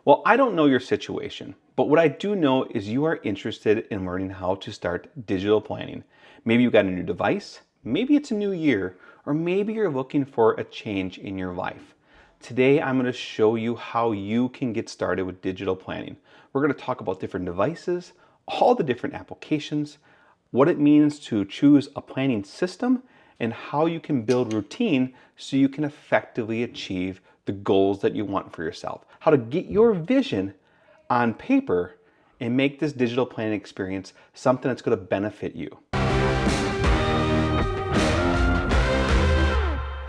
Well, I don't know your situation, but what I do know is you are interested in learning how to start digital planning. Maybe you got a new device, maybe it's a new year, or maybe you're looking for a change in your life. Today, I'm going to show you how you can get started with digital planning. We're going to talk about different devices, all the different applications, what it means to choose a planning system, and how you can build routine so you can effectively achieve the goals that you want for yourself. How to get your vision on paper and make this digital planning experience something that's going to benefit you.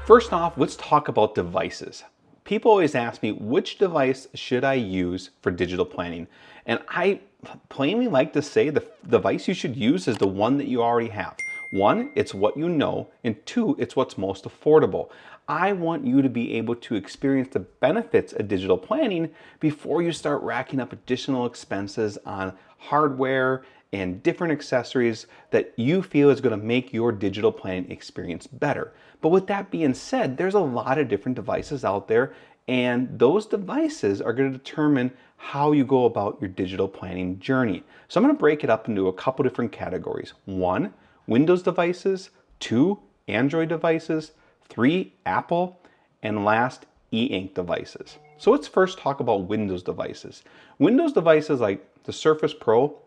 First off, let's talk about devices. People always ask me, which device should I use for digital planning? And I plainly like to say the device you should use is the one that you already have. One, it's what you know, and two, it's what's most affordable. I want you to be able to experience the benefits of digital planning before you start racking up additional expenses on hardware and different accessories that you feel is going to make your digital planning experience better. But with that being said, there's a lot of different devices out there, and those devices are going to determine how you go about your digital planning journey. So I'm going to break it up into a couple different categories. One, Windows devices. Two, Android devices. Three, Apple. And last, e-ink devices. So let's first talk about Windows devices. Windows devices like the Surface Pro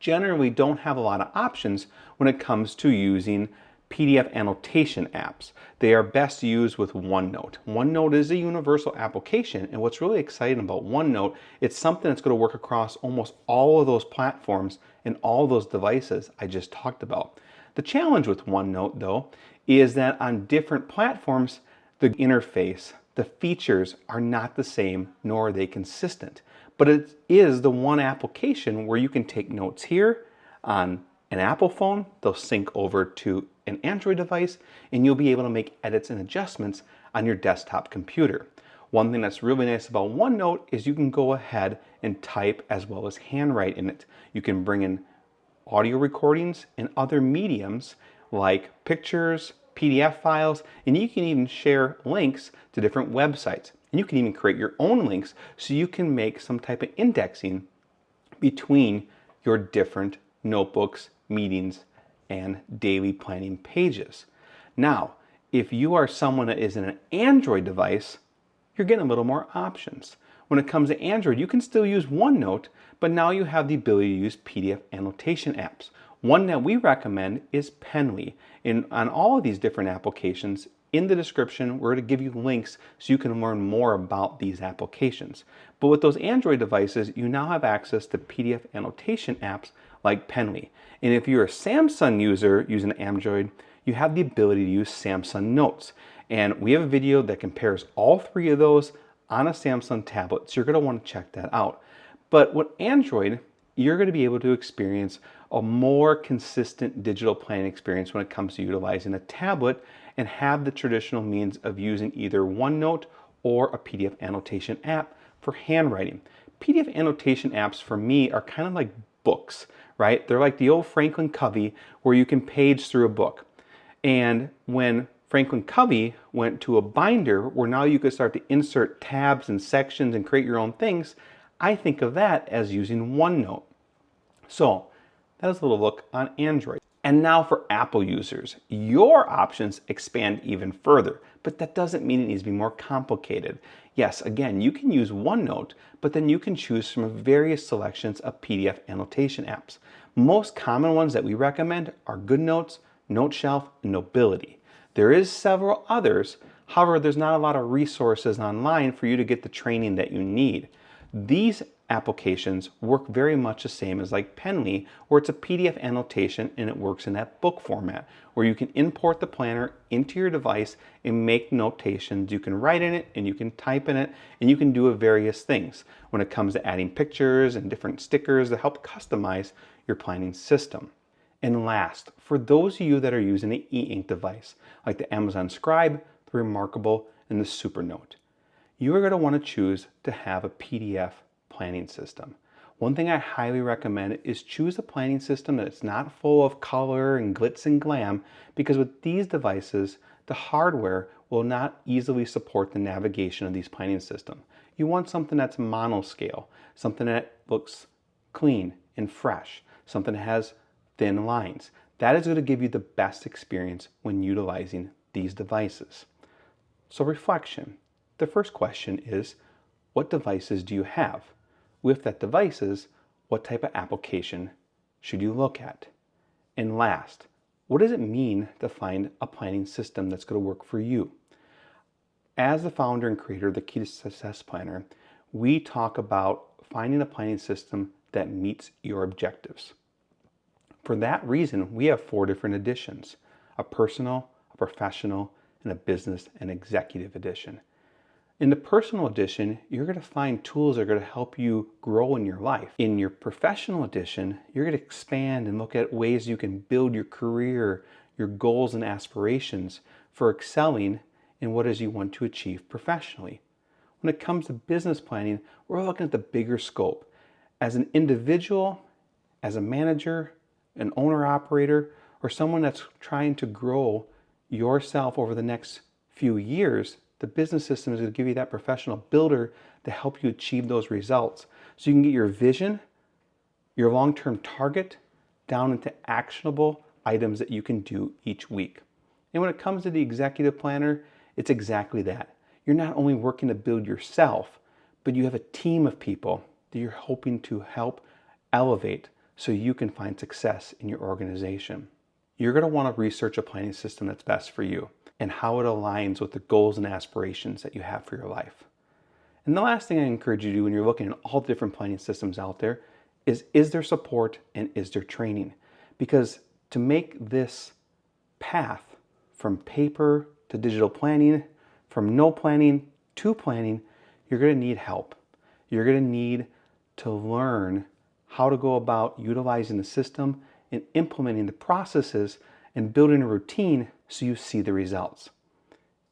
generally don't have a lot of options when it comes to using PDF annotation apps. They are best used with OneNote. OneNote is a universal application, and what's really exciting about OneNote, it's something that's going to work across almost all of those platforms and all those devices I just talked about. The challenge with OneNote, though, is that on different platforms, the interface, the features are not the same, nor are they consistent. But it is the one application where you can take notes here on an Apple phone, they'll sync over to an Android device, and you'll be able to make edits and adjustments on your desktop computer. One thing that's really nice about OneNote is you can go ahead and type as well as handwrite in it. You can bring in audio recordings and other mediums like pictures, PDF files, and you can even share links to different websites. And you can even create your own links so you can make some type of indexing between your different notebooks, meetings, and daily planning pages. Now, if you are someone that is in an Android device, you're getting a little more options. When it comes to Android, you can still use OneNote, but now you have the ability to use PDF annotation apps. One that we recommend is Penly. On all of these different applications, in the description, we're going to give you links so you can learn more about these applications. But with those Android devices, you now have access to PDF annotation apps like Penly. And if you're a Samsung user using Android, you have the ability to use Samsung Notes. And we have a video that compares all three of those on a Samsung tablet, so you're going to want to check that out. But with Android, you're going to be able to experience a more consistent digital planning experience when it comes to utilizing a tablet and have the traditional means of using either OneNote or a PDF annotation app for handwriting. PDF annotation apps for me are kind of like books, right? They're like the old Franklin Covey where you can page through a book. And when Franklin Covey went to a binder where now you could start to insert tabs and sections and create your own things, I think of that as using OneNote. So that is a little look on Android. And now for Apple users, your options expand even further, but that doesn't mean it needs to be more complicated. Yes, again, you can use OneNote, but then you can choose from various selections of PDF annotation apps. Most common ones that we recommend are GoodNotes, NoteShelf, and Nobility. There is several others, however, there's not a lot of resources online for you to get the training that you need. These applications work very much the same as like Penly, where it's a PDF annotation and it works in that book format, where you can import the planner into your device and make notations. You can write in it and you can type in it and you can do various things when it comes to adding pictures and different stickers to help customize your planning system. And last, for those of you that are using an e-ink device, like the Amazon Scribe, the Remarkable, and the Supernote, you are going to want to choose to have a PDF planning system. One thing I highly recommend is choose a planning system that's not full of color and glitz and glam, because with these devices, the hardware will not easily support the navigation of these planning systems. You want something that's monoscale, something that looks clean and fresh, something that has thin lines. That is going to give you the best experience when utilizing these devices. So reflection. The first question is, what devices do you have? With that devices, what type of application should you look at? And last, what does it mean to find a planning system that's going to work for you? As the founder and creator of the Key to Success Planner, we talk about finding a planning system that meets your objectives. For that reason, we have 4 different editions: a personal, a professional, and a business and executive edition. In the personal edition, you're going to find tools that are going to help you grow in your life. In your professional edition, you're going to expand and look at ways you can build your career, your goals and aspirations for excelling in what it is you want to achieve professionally. When it comes to business planning, we're looking at the bigger scope. As an individual, as a manager, an owner-operator, or someone that's trying to grow yourself over the next few years, the business system is going to give you that professional builder to help you achieve those results. So you can get your vision, your long-term target, down into actionable items that you can do each week. And when it comes to the executive planner, it's exactly that. You're not only working to build yourself, but you have a team of people that you're hoping to help elevate so you can find success in your organization. You're going to want to research a planning system that's best for you and how it aligns with the goals and aspirations that you have for your life. And the last thing I encourage you to do when you're looking at all the different planning systems out there is there support and is there training? Because to make this path from paper to digital planning, from no planning to planning, you're going to need help. You're going to need to learn how to go about utilizing the system and implementing the processes and building a routine so you see the results.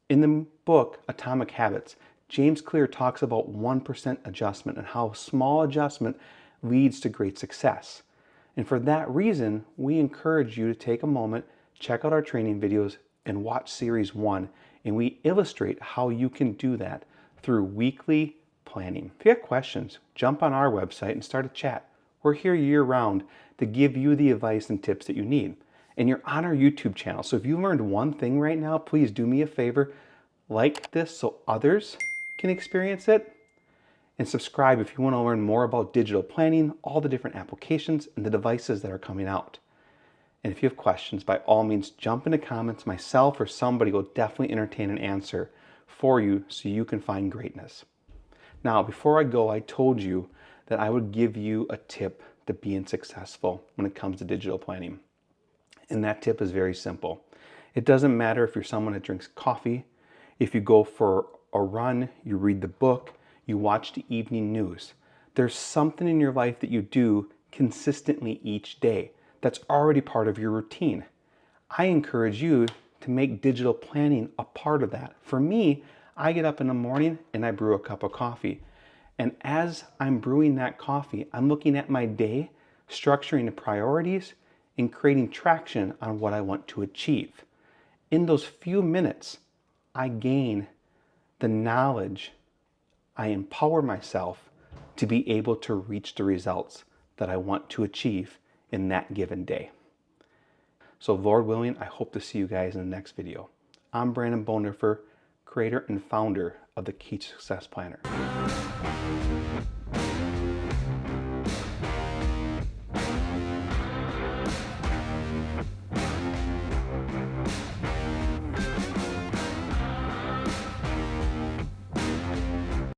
In the book, Atomic Habits, James Clear talks about 1% adjustment and how small adjustment leads to great success. And for that reason, we encourage you to take a moment, check out our training videos, and watch Series 1. And we illustrate how you can do that through weekly planning. If you have questions, jump on our website and start a chat. We're here year-round to give you the advice and tips that you need. And you're on our YouTube channel. So if you learned one thing right now, please do me a favor, like this so others can experience it, and subscribe if you want to learn more about digital planning, all the different applications and the devices that are coming out. And if you have questions, by all means, jump in the comments. Myself or somebody will definitely entertain an answer for you so you can find greatness. Now, before I go, I told you that I would give you a tip to being successful when it comes to digital planning. And that tip is very simple. It doesn't matter if you're someone that drinks coffee, if you go for a run, you read the book, you watch the evening news. There's something in your life that you do consistently each day that's already part of your routine. I encourage you to make digital planning a part of that. For me, I get up in the morning and I brew a cup of coffee. And as I'm brewing that coffee, I'm looking at my day, structuring the priorities, and creating traction on what I want to achieve. In those few minutes, I gain the knowledge, I empower myself to be able to reach the results that I want to achieve in that given day. So Lord willing, I hope to see you guys in the next video. I'm Brandon Bonhoeffer, creator and founder of the Key to Success Planner.